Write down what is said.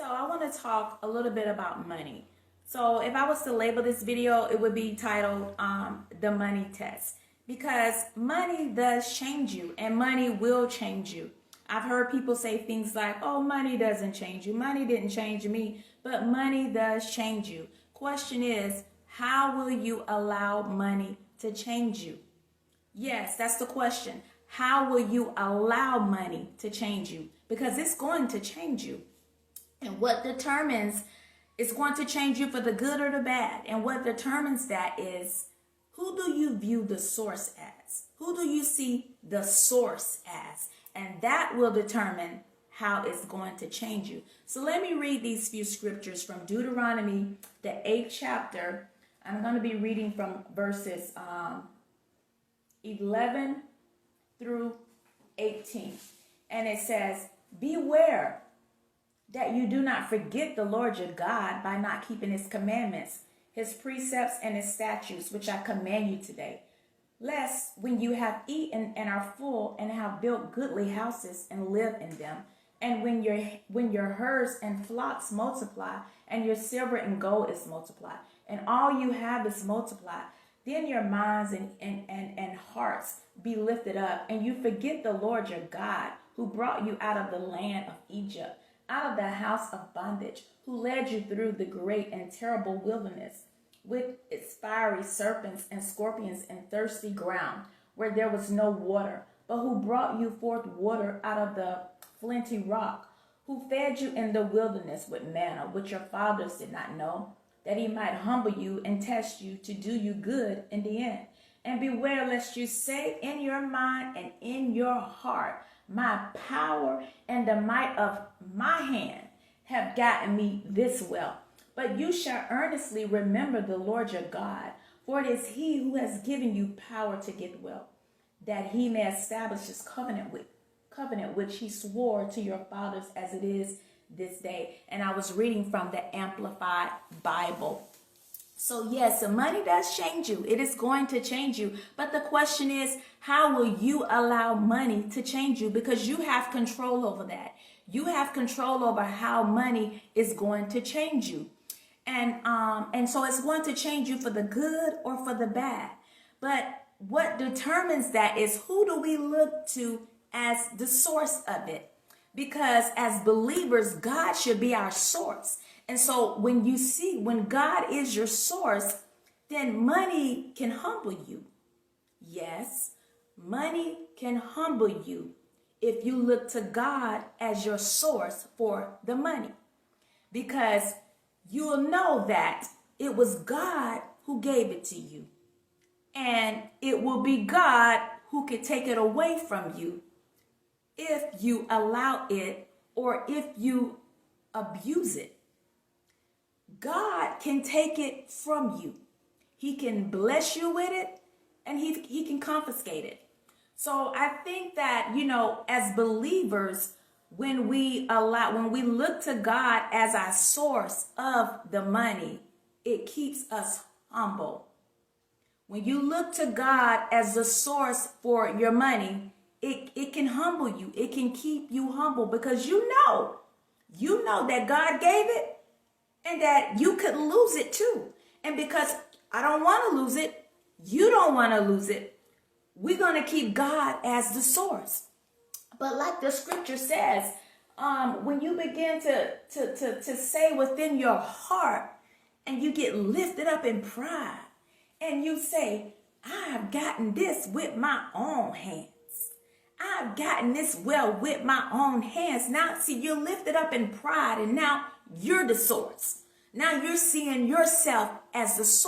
So I want to talk a little bit about money. So if I was to label this video, it would be titled The Money Test, because money does change you and money will change you. I've heard people say things like, oh, money doesn't change you. Money didn't change me, but money does change you. Question is, how will you allow money to change you? Yes, that's the question. How will you allow money to change you? Because it's going to change you. And what determines it's going to change you for the good or the bad. And what determines that is, who do you view the source as? Who do you see the source as? And that will determine how it's going to change you. So let me read these few scriptures from Deuteronomy, the 8th chapter. I'm going to be reading from verses 11 through 18. And it says, beware that you do not forget the Lord your God by not keeping his commandments, his precepts, and his statutes, which I command you today. Lest when you have eaten and are full and have built goodly houses and live in them, and when your herds and flocks multiply, and your silver and gold is multiplied, and all you have is multiplied, then your minds and hearts be lifted up, and you forget the Lord your God, who brought you out of the land of Egypt, out of the house of bondage, who led you through the great and terrible wilderness, with its fiery serpents and scorpions and thirsty ground, where there was no water, but who brought you forth water out of the flinty rock, who fed you in the wilderness with manna, which your fathers did not know, that he might humble you and test you to do you good in the end. And beware lest you say in your mind and in your heart, my power and the might of my hand have gotten me this wealth. But you shall earnestly remember the Lord your God, for it is he who has given you power to get wealth, that he may establish his covenant which he swore to your fathers as it is this day. And I was reading from the Amplified Bible. So yes, the money does change you. It is going to change you. But the question is, how will you allow money to change you? Because you have control over that. You have control over how money is going to change you. And so it's going to change you for the good or for the bad. But what determines that is, who do we look to as the source of it? Because as believers, God should be our source. And so when God is your source, then money can humble you. Yes, money can humble you if you look to God as your source for the money. Because you'll know that it was God who gave it to you. And it will be God who can take it away from you if you allow it or if you abuse it. God can take it from you. He can bless you with it, and he can confiscate it. So I think that, as believers, when we look to God as our source of the money, it keeps us humble. When you look to God as the source for your money, it can humble you. It can keep you humble, because you know that God gave it and that you could lose it too. And because I don't want to lose it, you don't want to lose it, we're going to keep God as the source. But like the scripture says, when you begin to say within your heart and you get lifted up in pride and you say, I've gotten this with my own hands. I've gotten this well with my own hands. Now, see, you're lifted up in pride, and now you're the source. Now you're seeing yourself as the source.